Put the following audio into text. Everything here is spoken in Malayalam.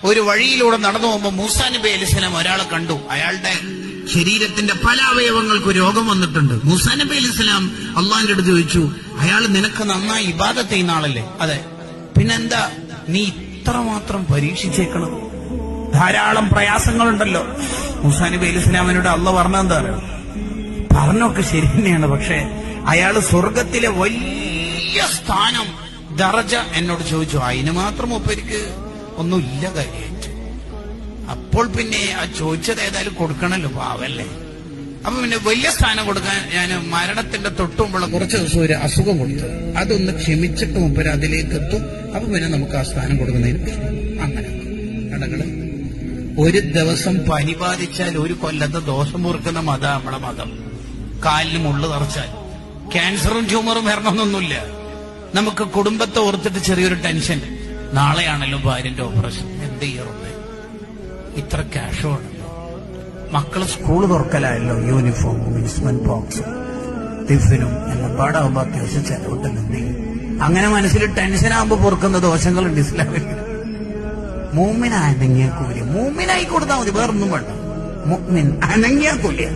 ഒരു വഴിയിലൂടെ നടന്നു പോകുമ്പോൾ മൂസാ നബി അലൈഹിസ്സലാം ഒരാളെ കണ്ടു. അയാളുടെ ശരീരത്തിന്റെ പല അവയവങ്ങൾക്ക് രോഗം വന്നിട്ടുണ്ട്. മൂസാ നബി അലൈഹിസ്സലാം അള്ളാഹിന്റെ അടുത്ത് ചോദിച്ചു, അയാൾ നിനക്ക് നന്നായി ഇബാദത്ത് ചെയ്യുന്ന ആളല്ലേ? അതെ. പിന്നെന്താ നീ ഇത്രമാത്രം പരീക്ഷിച്ചേക്കണം? ധാരാളം പ്രയാസങ്ങളുണ്ടല്ലോ. മൂസാ നബി അലൈഹിസ്സലാമിനോട് അള്ളാഹ് പറഞ്ഞെന്താ? പറഞ്ഞൊക്കെ ശരി തന്നെയാണ്, പക്ഷെ അയാള് സ്വർഗത്തിലെ വലിയ സ്ഥാനം ദറജ എന്നോട് ചോദിച്ചു. അതിന് മാത്രം മൂപ്പർക്ക് ഒന്നുമില്ല കാര്യമായിട്ട്. അപ്പോൾ പിന്നെ ആ ചോദിച്ചത് ഏതായാലും കൊടുക്കണല്ലോ, പാവല്ലേ. അപ്പൊ പിന്നെ വലിയ സ്ഥാനം കൊടുക്കാൻ ഞാൻ മരണത്തിന്റെ തൊട്ടുമുമ്പുള്ള കുറച്ച് ദിവസം ഒരു അസുഖം കൊടുത്തു. അതൊന്ന് ക്ഷമിച്ചിട്ട് മുമ്പ് അതിലേക്ക് എത്തും. അപ്പൊ പിന്നെ നമുക്ക് ആ സ്ഥാനം കൊടുക്കുന്നതിന് പ്രശ്നം. അങ്ങനെ കടകള് ഒരു ദിവസം പനി ബാധിച്ചാൽ ഒരു കൊല്ലത്തെ ദോഷം പൊറുക്കുന്ന മതം നമ്മളെ മതം. കാലിന് മുള്ളു തറച്ചാൽ ക്യാൻസറും ട്യൂമറും വരണമെന്നൊന്നുമില്ല. നമുക്ക് കുടുംബത്തെ ഓർത്തിട്ട് ചെറിയൊരു ടെൻഷൻ, നാളെയാണല്ലോ ഭാര്യന്റെ ഓപ്പറേഷൻ, എന്ത് ചെയ്യറുണ്ട്, ഇത്ര ക്യാഷോ ആണല്ലോ, മക്കള് സ്കൂൾ തുറക്കലായല്ലോ, യൂണിഫോമും ഇൻസ്ട്രുമെന്റ് ബോക്സും ടിഫിനും എല്ലാം പാടാവുമ്പോ അത്യാവശ്യം ചെലവിട്ടല്ലോ, എന്ത് ചെയ്യും? അങ്ങനെ മനസ്സിൽ ടെൻഷനാകുമ്പോ പൊറുക്കുന്ന ദോഷങ്ങളുണ്ട് ഇസ്ലാമിൽ. മൂമിൻ അനങ്ങിയ കൂലി, മൂമിനായി കൊടുത്താൽ മതി, വേറൊന്നും വേണ്ട. മുഅ്മിൻ അനങ്ങിയ കൂലിയ.